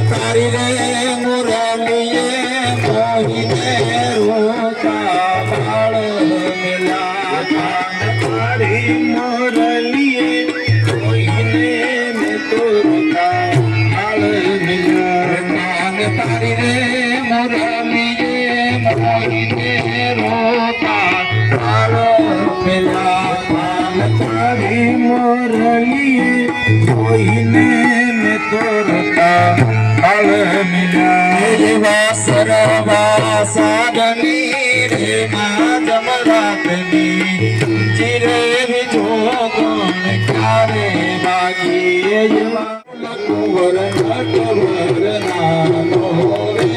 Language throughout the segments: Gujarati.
તારી રે મુરલીએ મોહીને રોતા બાળ મિલા તારી મુરલીએ મોહીને મેં તો રોતા બાળ મિલા તારી રે મુરલીએ મોહીને રોતા બાળ મિલા તારી મુરલીએ મોહીને મેં તો રોતા બાળ મિલા સરવા સાગની રે માં જમરાતની ચિરે વિજો ગુણ ક્યારે બાગી કુંવર નટવર નાનો રે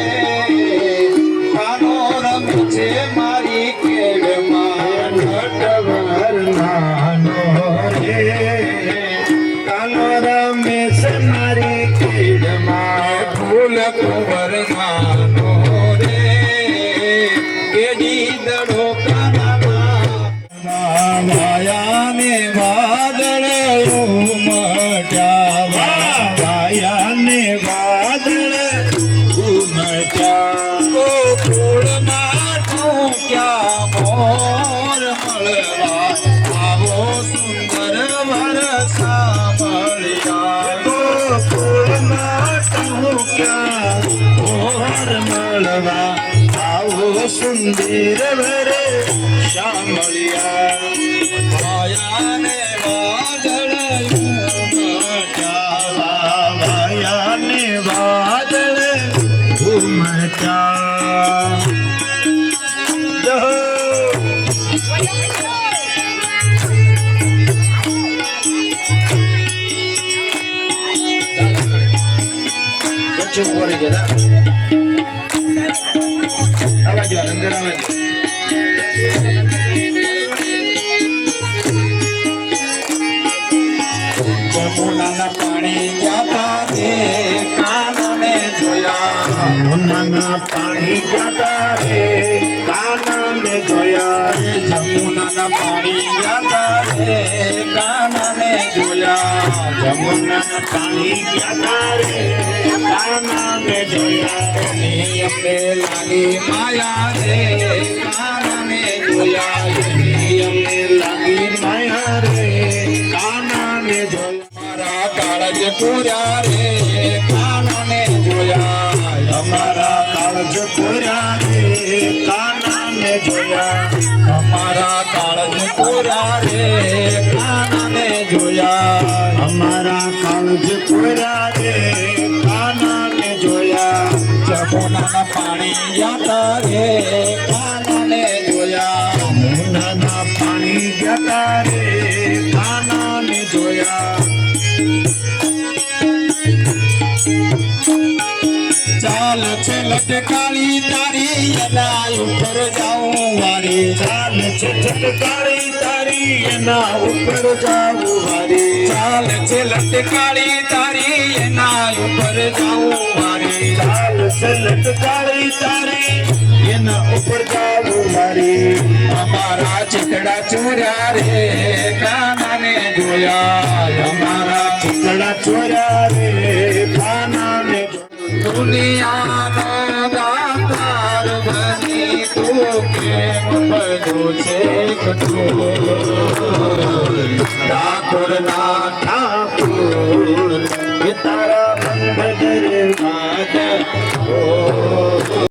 કાનો રમે છે મારી કેડમાં નટવર નાનો રે કાનો રમે છે મારી કેડમાં ફૂલ કુંવર નાનો રે કેડી દડો કાના વાયાને વાદળ ઉમટ્યા વાયાને વાદળ ઉમટ્યા ગોકુળમાં ઠોક્યા મોર મળવા આવો સુંદર વર સાંભળ્યા ગોકુળમાં ઠોક્યા મોર મળવા આવો સુંદર વર સાંભળ્યા વાયાને વાદળ ઉમટ્યા વાયાને વાદળ ઉમટ્યા ચૂપ પડી ગયા આવાજો અંદર આવાજો જમુનાના પાણી જાતા રે કાનને જોયા જમુનાના પાણી જાતા રે કાનને જોયા જમુનાના પાણી જાતા રે કાનને જોયા જમુનાના પાણી જાતા રે કાનને જોયા નિયમે લાગી માયા રે કાનને જોયા નિયમે લાગી માયા રે કાનને જોયા કાળજ પૂર્યા રે કાનને જોયા અમારા કાળજ પૂર્યા રે કાનને જોયા અમારા કાળજ પૂર્યા રે કાનને જોયા અમારા કાળજ પૂર્યા રે કાનને જોયા જમુનાના પાણી જાતા રે કાનને જોયા જમુનાના પાણી જાતા રે કાનને જોયા ચાલ છે લટકાળી તારી એના ઉપર જાઉં વારી ચાલ છે લટકાળી તારી એના ઉપર જાઉં વારી ચાલ છે લટકાળી તારી એના ઉપર જાઉં વારી ચાલ છે લટકાળી તારી એના ઉપર જાઉં વારી અમારા ચિતડા ચોર્યા રે કાનાને જોયા અમારા ચિતડા ચોર્યા રે કાનાને દુનિયાનો દાતાર બની તું કેમ બધું છે કઠોર ઠાકોર ના ઠાકોર